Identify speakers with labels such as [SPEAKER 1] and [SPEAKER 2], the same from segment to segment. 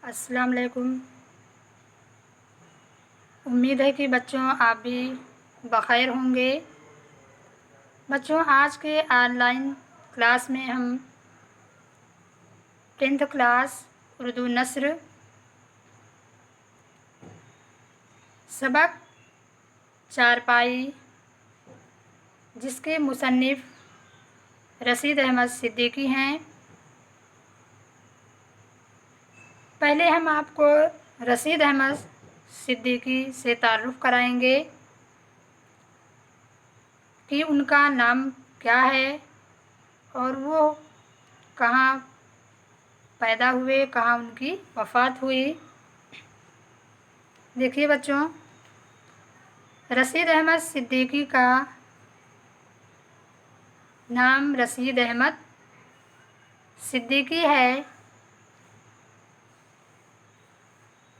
[SPEAKER 1] अस्सलाम वालेकुम। उम्मीद है कि बच्चों आप भी बख़ैर होंगे। बच्चों, आज के ऑनलाइन क्लास में हम 10th क्लास उर्दू नस्र सबक चारपाई, जिसके मुसन्निफ़ रशीद अहमद सिद्दीकी हैं। पहले हम आपको रशीद अहमद सिद्दीकी से तारुफ़ कराएंगे कि उनका नाम क्या है और वो कहाँ पैदा हुए, कहाँ उनकी वफ़ात हुई। देखिए बच्चों, रशीद अहमद सिद्दीकी का नाम रशीद अहमद सिद्दीकी है।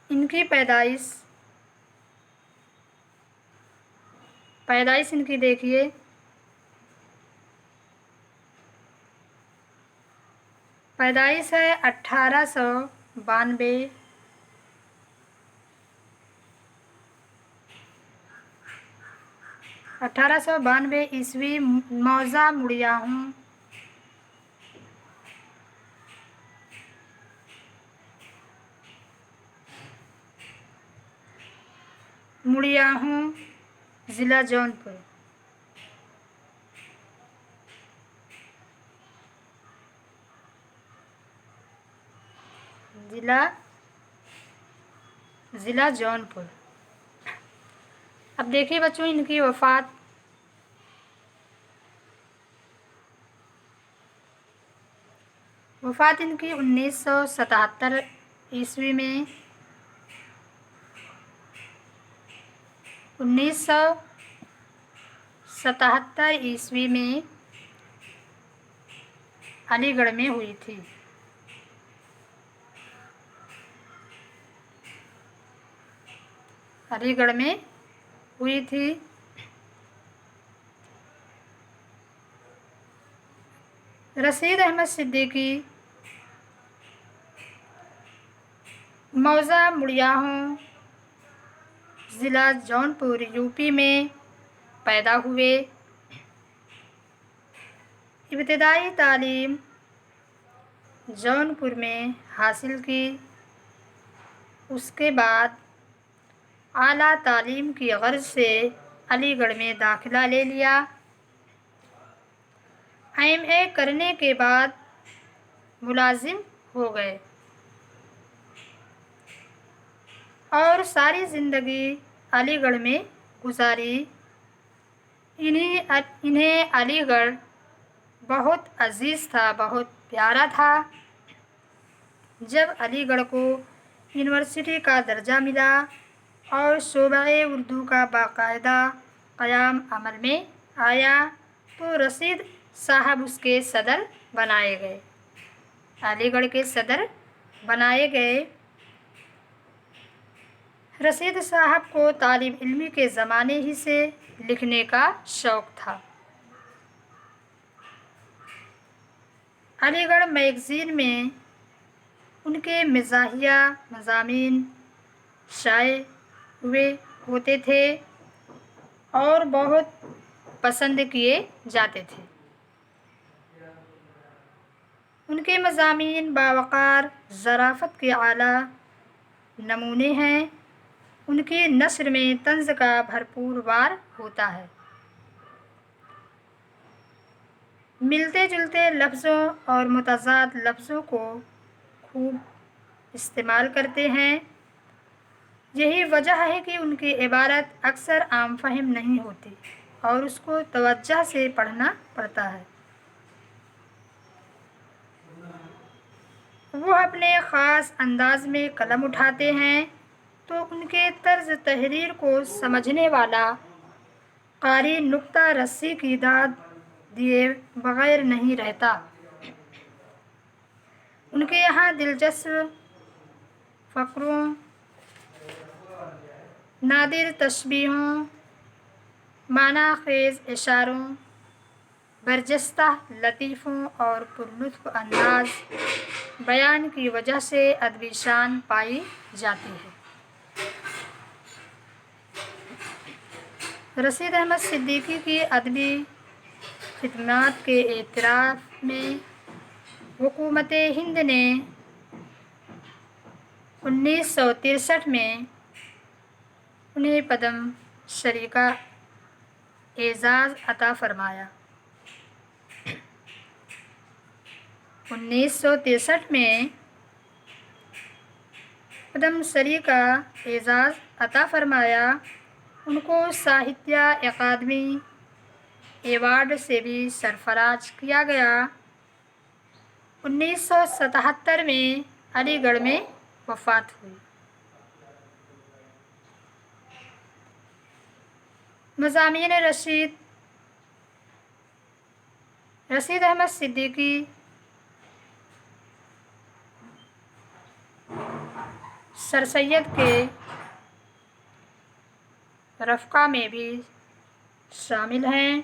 [SPEAKER 1] इनकी पैदाइश इनकी देखिए, पैदाइश है 1892 ईस्वी मौज़ा मुड़ियाहूँ ज़िला जौनपुर। ज़िला जौनपुर। अब देखिए बच्चों, इनकी वफ़ात इनकी 1977 ईस्वी में 1977 ईस्वी में अलीगढ़ में हुई थी। अलीगढ़ में हुई थी। रशीद अहमद सिद्दीकी मौज़ा मुड़ियाहूँ ज़िला जौनपुर यूपी में पैदा हुए। इब्तिदाई तालीम जौनपुर में हासिल की। उसके बाद आला तालीम की गर्ज से अलीगढ़ में दाखिला ले लिया। एमए करने के बाद मुलाजिम हो गए और सारी ज़िंदगी अलीगढ़ में गुजारी। इन्हें अलीगढ़ बहुत अजीज़ था, बहुत प्यारा था। जब अलीगढ़ को यूनिवर्सिटी का दर्जा मिला और शोबे उर्दू का बाकायदा क़याम अमल में आया तो रशीद साहब उसके सदर बनाए गए, अलीगढ़ के सदर बनाए गए। रशीद साहब को तालिब इल्मी के ज़माने ही से लिखने का शौक़ था। अलीगढ़ मैगज़ीन में उनके मज़ाहिया मज़ामीन शाये हुए होते थे और बहुत पसंद किए जाते थे। उनके मज़ामीन बावक़ार ज़राफ़त के आला नमूने हैं। उनकी नस्र में तंज़ का भरपूर वार होता है। मिलते जुलते लफ्ज़ों और मुतज़ाद लफ्ज़ों को खूब इस्तेमाल करते हैं। यही वजह है कि उनकी इबारत अक्सर आम फ़हम नहीं होती और उसको तवज्जो से पढ़ना पड़ता है। वो अपने ख़ास अंदाज़ में कलम उठाते हैं तो उनके तर्ज़ तहरीर को समझने वाला क़ारी नुक्ता रस्सी की दाद दिए बग़ैर नहीं रहता। उनके यहाँ दिलचस्प फ़क़रों, नादिर तशबीहों, माना ख़ेज़ इशारों, برجستہ لطیفوں اور پرلطف انداز بیان کی وجہ سے ادبی شان پائی جاتی ہے۔ رشید احمد صدیقی کی ادبی خدمات کے اعتراف میں حکومت ہند نے 1963 میں انہیں پدم شری کا اعزاز عطا فرمایا۔ 1963 میں پدم شری کا اعزاز عطا فرمایا۔ ان کو ساہتیہ اکادمی ایوارڈ سے بھی سرفراز کیا گیا۔ 1977 میں علی گڑھ میں وفات ہوئی۔ مضامین رشید احمد صدیقی سر سید کے رفقا میں بھی شامل ہیں۔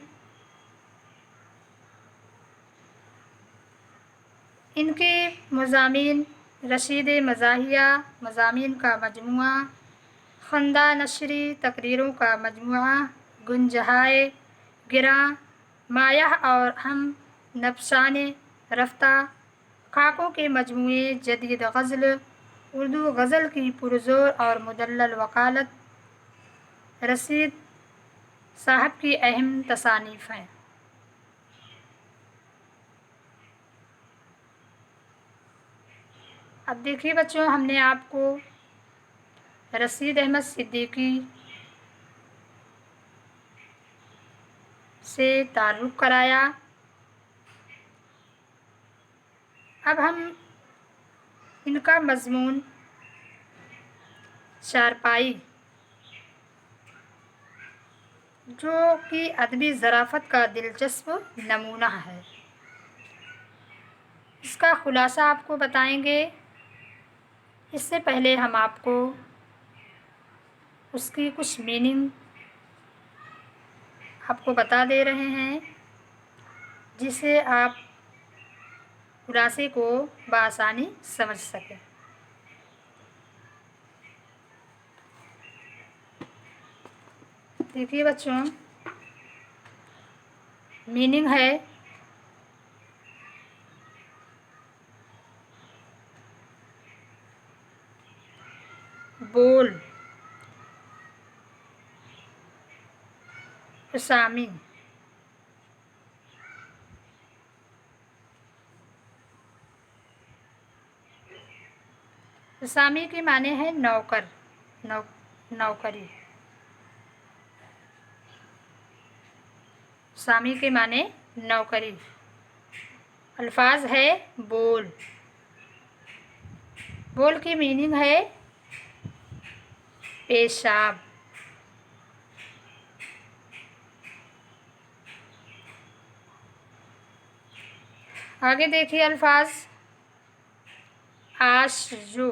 [SPEAKER 1] ان کی مضامین رشید مزاحیہ مضامین کا مجموعہ، خندہ نثری تقریروں کا مجموعہ، گنجائے گراں، مایہ اور ہم نفسان رفتہ، خاکوں کے مجموعے، جدید غزل، اردو غزل کی پرزور اور مدلل وکالت رشید صاحب کی اہم تصانیف ہیں۔ اب دیکھیے بچوں، ہم نے آپ کو رشید احمد صدیقی سے تعارف کرایا۔ اب ہم ان کا مضمون چارپائی، جو کہ ادبی ظرافت کا دلچسپ نمونہ ہے، اس کا خلاصہ آپ کو بتائیں گے۔ اس سے پہلے ہم آپ کو اس کی کچھ میننگ آپ کو بتا دے رہے ہیں، جسے آپ خلاصے کو بآسانی سمجھ سکیں۔ دیکھیے بچوں، میننگ ہے بول، اسامی، اسامی کے معنی ہے نوکر، نوکری۔ اسامی کے معنی نوکری۔ الفاظ ہے بول، بول کی میننگ ہے پیشاب۔ آگے دیکھیے الفاظ، آشجو،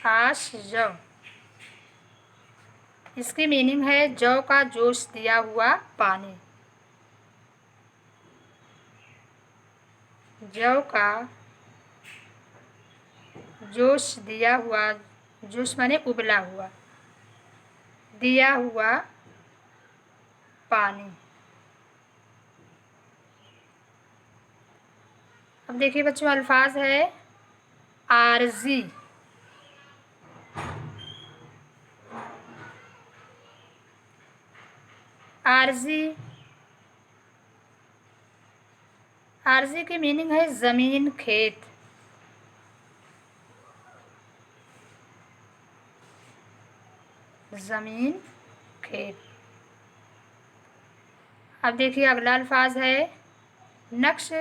[SPEAKER 1] آشجو، اس کی میننگ ہے جو کا جوش دیا ہوا پانی، جو کا جوش دیا ہوا، جوش مانے ابلا ہوا، دیا ہوا پانی۔ اب دیکھیے بچوں، الفاظ ہے عارضی، عارضی، عارضی کی میننگ ہے زمین، کھیت۔ زمین، کھیت۔ اب دیکھیے اگلا الفاظ ہے نقش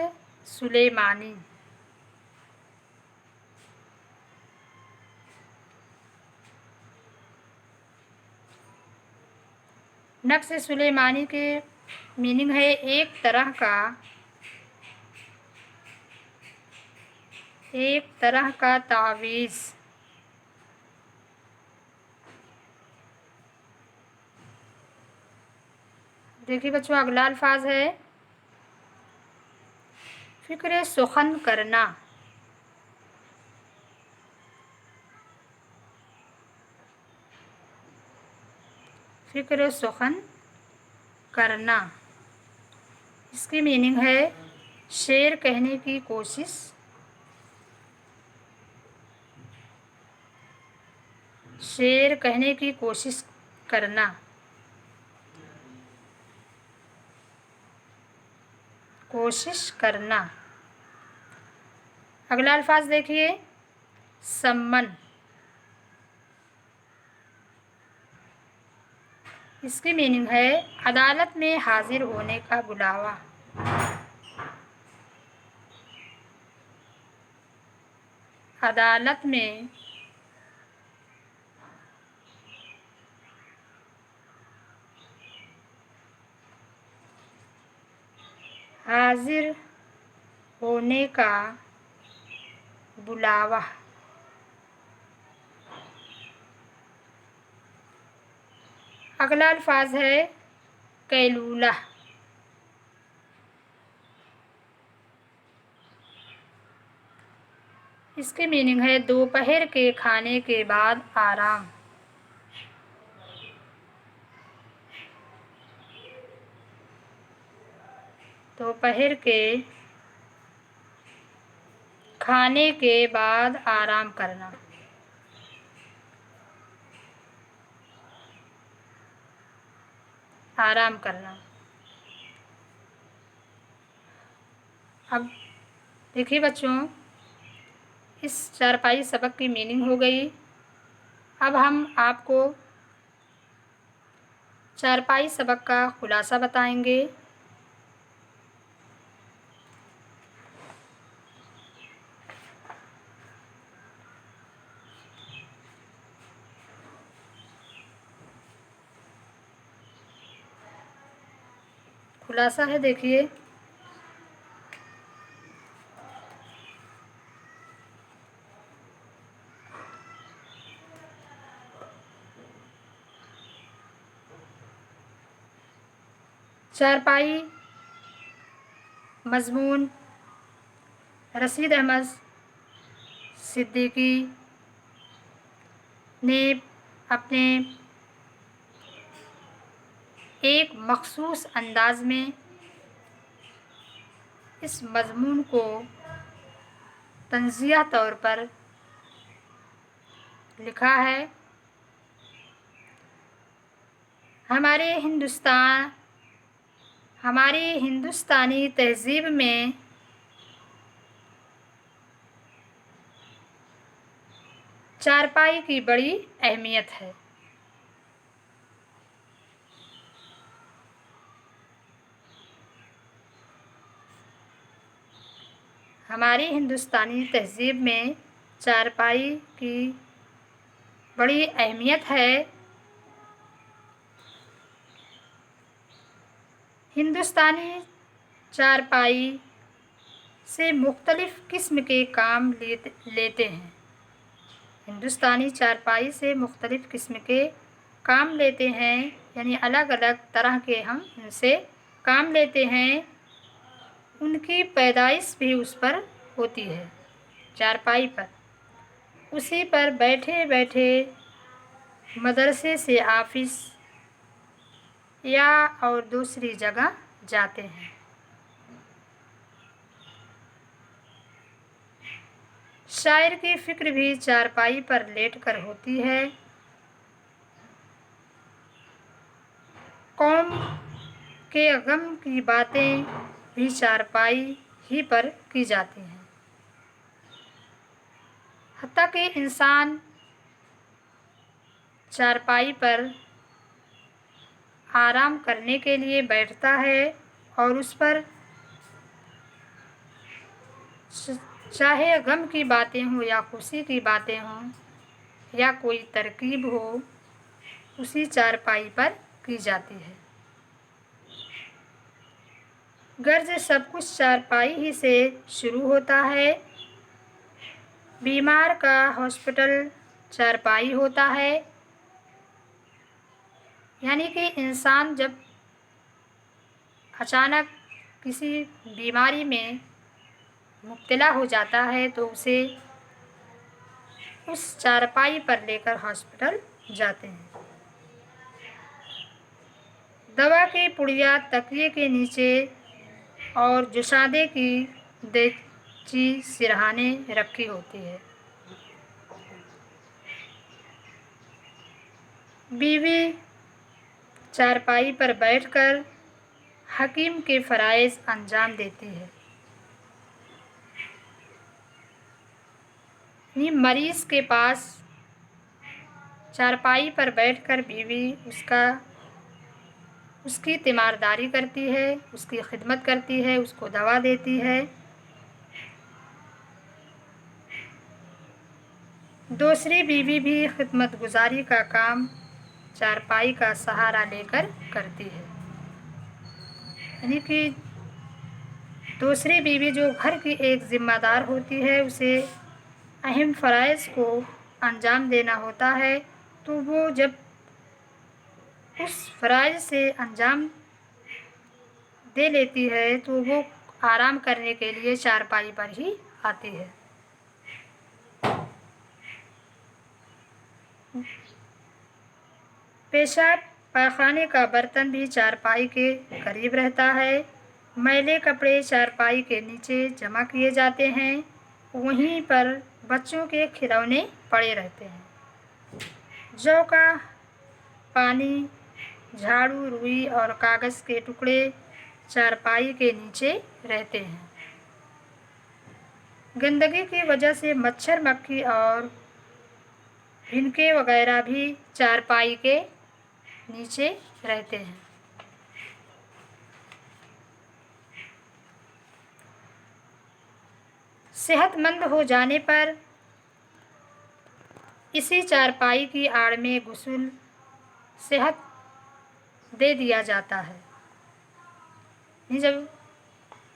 [SPEAKER 1] سلیمانی، نقش سلیمانی کی میننگ ہے ایک طرح کا تعویذ، देखिए बच्चों, अगला अल्फाज है फ़िक्र सुखन करना। फ़िक्र सुखन करना, इसकी मीनिंग है शेर कहने की कोशिश, शेर कहने की कोशिश करना। कोशिश करना। अगला अल्फाज देखिए, सम्मन, इसकी मीनिंग है अदालत में हाजिर होने का बुलावा। अदालत में हाजिर होने का बुलावा। अगला अल्फाज है कैलूला, इसकी मीनिंग है दोपहर के खाने के बाद आराम। दोपहर के खाने के बाद आराम करना। आराम करना। अब देखिए बच्चों, इस चारपाई सबक की मीनिंग हो गई। अब हम आपको चारपाई सबक का खुलासा बताएंगे। खुलासा है, देखिए, चारपाई मज़मून रशीद अहमद सिद्दीकी ने अपने एक मखसूस अंदाज में इस मज़मून को तंज़िया तौर पर लिखा है। हमारी हिंदुस्तानी तहज़ीब में चारपाई की बड़ी अहमियत है। हमारी हिंदुस्तानी तहज़ीब में चारपाई की बड़ी अहमियत है। हिंदुस्तानी चारपाई से मुख्तलिफ़ किस्म के काम लेते हैं। हिंदुस्तानी चारपाई से मुख्तलिफ़ किस्म के काम लेते हैं, यानी अलग अलग तरह के हम इनसे काम लेते हैं। उनकी पैदाइश भी उस पर होती है, चारपाई पर। उसी पर बैठे बैठे मदरसे से ऑफिस या और दूसरी जगह जाते हैं। शायर की फ़िक्र भी चारपाई पर लेटकर होती है। कौम के गम की बातें भी चारपाई ही पर की जाती हैं। हत्ता कि इंसान चारपाई पर आराम करने के लिए बैठता है और उस पर चाहे गम की बातें हों या खुशी की बातें हों या कोई तरकीब हो, उसी चारपाई पर की जाती है। गर्ज सब कुछ चारपाई ही से शुरू होता है। बीमार का हॉस्पिटल चारपाई होता है, यानी कि इंसान जब اچانک کسی بیماری میں مبتلا ہو جاتا ہے تو اسے اس چارپائی پر لے کر ہاسپٹل جاتے ہیں۔ دوا کی پڑیا تکیے کے نیچے اور جوشادے کی دیگچی سرہانے رکھی ہوتی ہے۔ بیوی چارپائی پر بیٹھ کر حکیم کے فرائض انجام دیتی ہے، یعنی مریض کے پاس چارپائی پر بیٹھ کر بیوی اس کی تیمارداری کرتی ہے، اس کی خدمت کرتی ہے، اس کو دوا دیتی ہے۔ دوسری بیوی بھی خدمت گزاری کا کام چارپائی کا سہارا لے کر کرتی ہے، یعنی کہ دوسری بیوی جو گھر کی ایک ذمہ دار ہوتی ہے، اسے اہم فرائض کو انجام دینا ہوتا ہے، تو وہ جب اس فرائض سے انجام دے لیتی ہے تو وہ آرام کرنے کے لیے چارپائی پر ہی آتی ہے۔ پیشاب پاخانے کا برتن بھی چارپائی کے قریب رہتا ہے۔ میلے کپڑے چارپائی کے نیچے جمع کیے جاتے ہیں، وہیں پر بچوں کے کھلونے پڑے رہتے ہیں۔ جو کا پانی، جھاڑو، روئی اور کاغذ کے ٹکڑے چارپائی کے نیچے رہتے ہیں۔ گندگی کی وجہ سے مچھر مکھی اور بھنکے وغیرہ بھی چارپائی کے نیچے رہتے ہیں۔ صحت مند ہو جانے پر اسی چارپائی کی آڑ میں غسل صحت دے دیا جاتا ہے، جب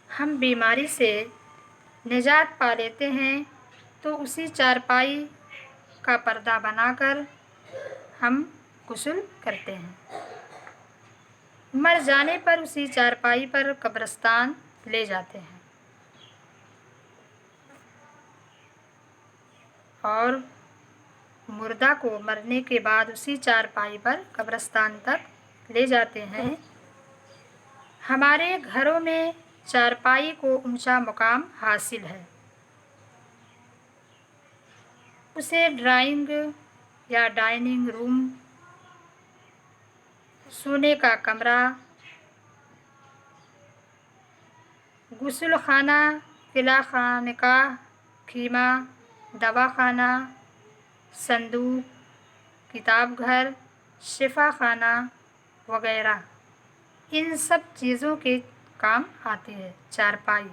[SPEAKER 1] ہم بیماری سے نجات پا لیتے ہیں تو اسی چارپائی کا پردہ بنا کر ہم غسل کرتے ہیں۔ مر جانے پر اسی چارپائی پر قبرستان لے جاتے ہیں اور مردہ کو مرنے کے بعد اسی چارپائی پر قبرستان تک لے جاتے ہیں۔ ہمارے گھروں میں چارپائی کو اونچا مقام حاصل ہے۔ اسے ڈرائنگ یا ڈائننگ روم، سونے کا کمرہ، غسل خانہ، قلعہ خانقاہ، خیمہ، دواخانہ، صندوق، کتاب گھر، شفا خانہ وغیرہ ان سب چیزوں کے کام آتی ہے چارپائی۔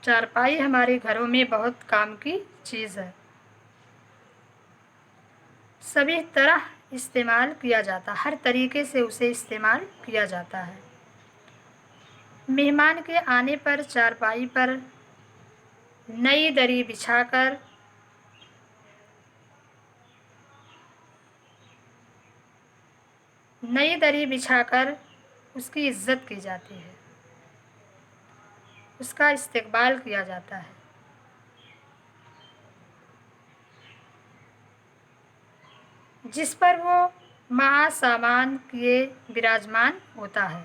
[SPEAKER 1] چارپائی ہمارے گھروں میں بہت کام کی چیز ہے، سبھی طرح استعمال کیا جاتا ہے، ہر طریقے سے اسے استعمال کیا جاتا ہے۔ مہمان کے آنے پر چارپائی پر نئی دری بچھا کر اس کی عزت کی جاتی ہے، اس کا استقبال کیا جاتا ہے۔ جس پر وہ مع سامان کیے براجمان ہوتا ہے،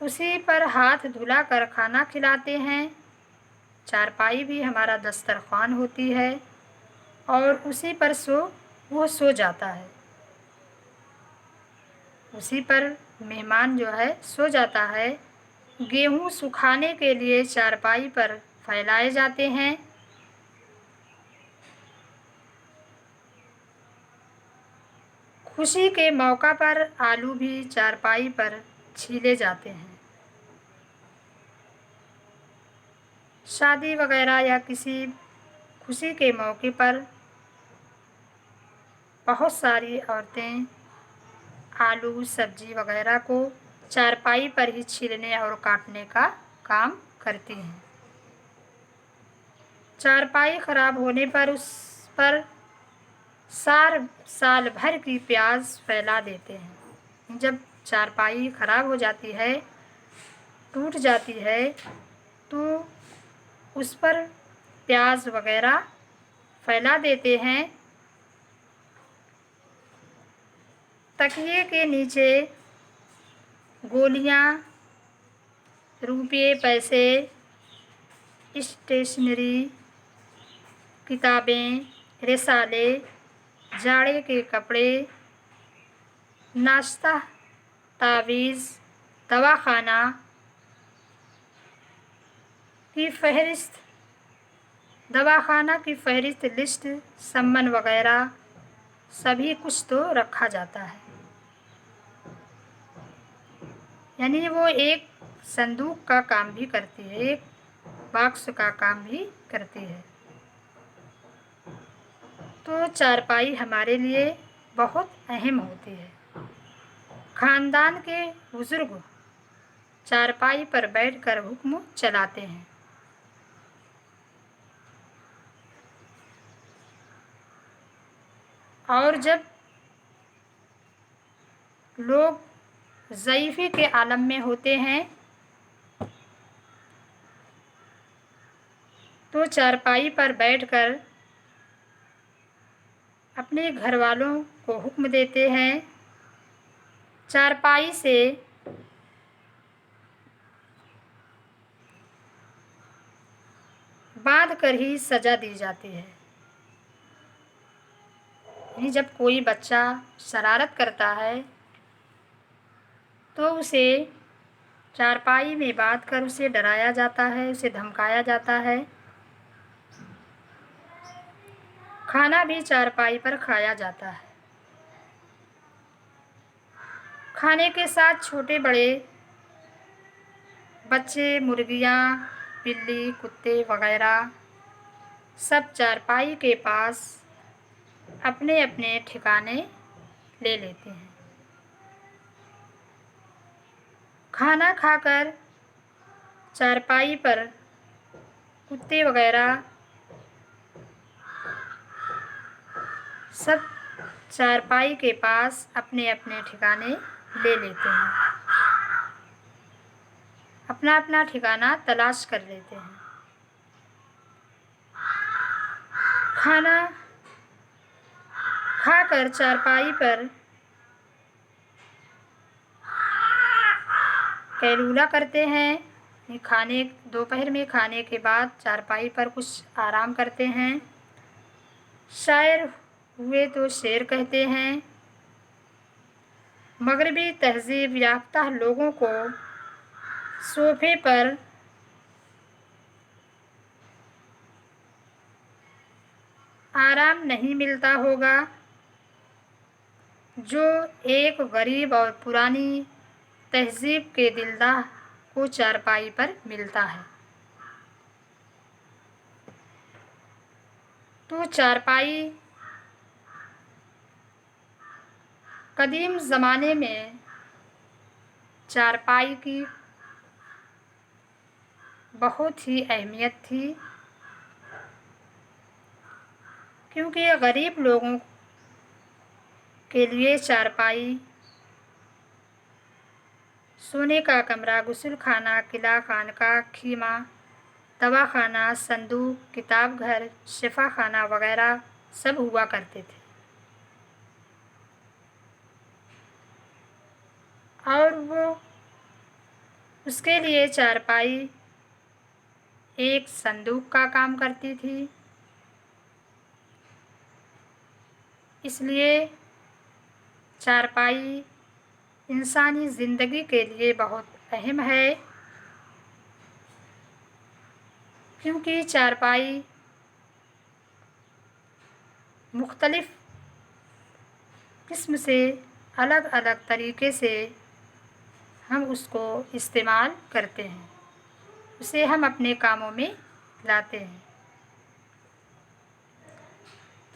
[SPEAKER 1] اسی پر ہاتھ دھلا کر کھانا کھلاتے ہیں۔ چارپائی بھی ہمارا دسترخوان ہوتی ہے اور اسی پر وہ سو جاتا ہے، اسی پر مہمان جو ہے سو جاتا ہے۔ گیہوں سکھانے کے لیے چارپائی پر پھیلائے جاتے ہیں۔ خوشی کے موقع پر آلو بھی چارپائی پر چھیلے جاتے ہیں۔ شادی وغیرہ یا کسی خوشی کے موقع پر بہت ساری عورتیں آلو، سبزی وغیرہ کو چارپائی پر ہی چھیلنے اور کاٹنے کا کام کرتی ہیں۔ چارپائی خراب ہونے پر اس پر سال بھر کی پیاز پھیلا دیتے ہیں۔ جب चारपाई ख़राब हो जाती है, टूट जाती है, तो उस पर प्याज वगैरह फैला देते हैं। तकिए के नीचे गोलियां, रुपये, पैसे, स्टेशनरी, किताबें, रिसाले, जाड़े के कपड़े, नाश्ता, तावीज़, दवाखाना की फ़हरिस्त, दवाखाना की फ़हरिस्त, लिस्ट, सम्मन वगैरह सभी कुछ तो रखा जाता है। यानी वो एक संदूक का काम भी करती है, एक बॉक्स का काम भी करती है। तो चारपाई हमारे लिए बहुत अहम होती है। ख़ानदान के बुज़ुर्ग चारपाई पर बैठकर हुक्म चलाते हैं। और जब लोग ज़ईफ़ी के आलम में होते हैं तो चारपाई पर बैठकर अपने घर वालों को हुक्म देते हैं, चारपाई से बांध कर ही सज़ा दी जाती है। यानी जब कोई बच्चा शरारत करता है तो उसे चारपाई में बांध कर उसे डराया जाता है, उसे धमकाया जाता है। खाना भी चारपाई पर खाया जाता है। खाने के साथ छोटे बड़े बच्चे, मुर्गियाँ, बिल्ली, कुत्ते वगैरह सब चारपाई के पास अपने अपने ठिकाने ले लेते हैं। खाना खाकर चारपाई पर कुत्ते वगैरह सब चारपाई के पास अपने अपने ठिकाने ले लेते हैं, अपना अपना ठिकाना तलाश कर लेते हैं। खाना खाकर चारपाई पर कैलूला करते हैं। दोपहर में खाने के बाद चारपाई पर कुछ आराम करते हैं। शायर हुए तो शेर कहते हैं। मगरबी तहज़ीब याफ्ता लोगों को सोफ़े पर आराम नहीं मिलता होगा जो एक गरीब और पुरानी तहज़ीब के दिलदार को चारपाई पर मिलता है। तो चारपाई कदीम ज़माने में चारपाई की बहुत ही अहमियत थी, क्योंकि गरीब लोगों के लिए चारपाई सोने का कमरा, गुस्ल खाना, किला, खानका, खीमा, दवाखाना, संदूक, किताब घर, शिफा खाना वगैरह सब हुआ करते थे। और वो उसके लिए चारपाई एक संदूक का काम करती थी। इसलिए चारपाई इंसानी ज़िंदगी के लिए बहुत अहम है, क्योंकि चारपाई मुख्तलिफ़ किस्म से अलग अलग तरीके से हम उसको इस्तेमाल करते हैं, उसे हम अपने कामों में लाते हैं।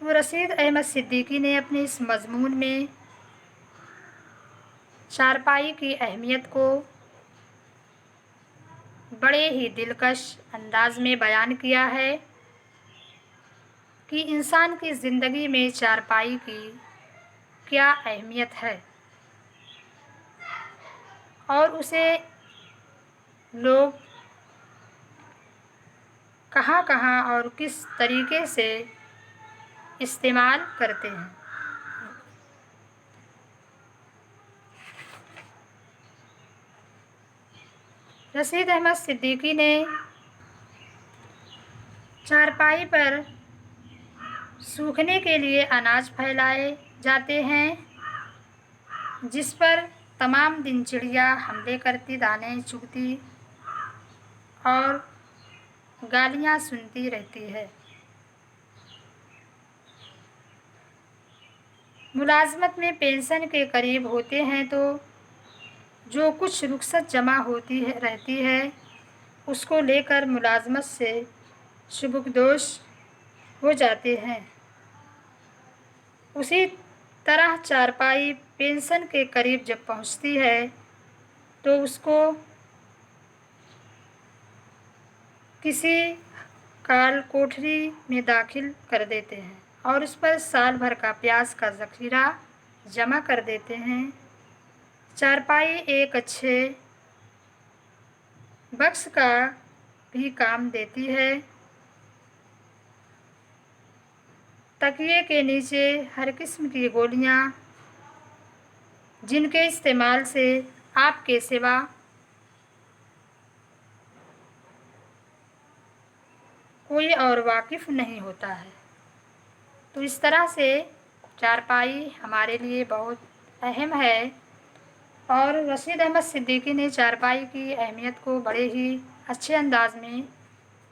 [SPEAKER 1] तो रशीद अहमद सिद्दीकी ने अपने इस मज़मून में चारपाई की अहमियत को बड़े ही दिलकश अंदाज में बयान किया है कि इंसान की ज़िंदगी में चारपाई की क्या अहमियत है। اور اسے لوگ کہاں کہاں اور کس طریقے سے استعمال کرتے ہیں۔ رشید احمد صدیقی نے چارپائی پر سوکھنے کے لیے اناج پھیلائے جاتے ہیں، جس پر تمام دن چڑیا حملے کرتی، دانے چگتی اور گالیاں سنتی رہتی ہے۔ ملازمت میں پینشن کے قریب ہوتے ہیں تو جو کچھ رخصت جمع ہوتی رہتی ہے اس کو لے کر ملازمت سے سبکدوش ہو جاتے ہیں۔ اسی طرح چارپائی پینشن کے قریب جب پہنچتی ہے تو اس کو کسی کال کوٹری میں داخل کر دیتے ہیں اور اس پر سال بھر کا پیاز کا ذخیرہ جمع کر دیتے ہیں۔ چارپائی ایک اچھے بکس کا بھی کام دیتی ہے۔ تکیے کے نیچے ہر قسم کی گولیاں، جن کے استعمال سے آپ کے سوا کوئی اور واقف نہیں ہوتا ہے۔ تو اس طرح سے چارپائی ہمارے لیے بہت اہم ہے، اور رشید احمد صدیقی نے چارپائی کی اہمیت کو بڑے ہی اچھے انداز میں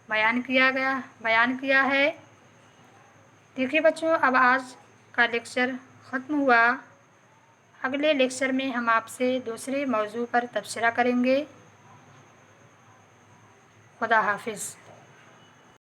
[SPEAKER 1] بیان کیا ہے۔ دیکھیے بچوں، اب آج کا لیکچر ختم ہوا۔ اگلے لیکچر میں ہم آپ سے دوسرے موضوع پر تبصرہ کریں گے۔ خدا حافظ۔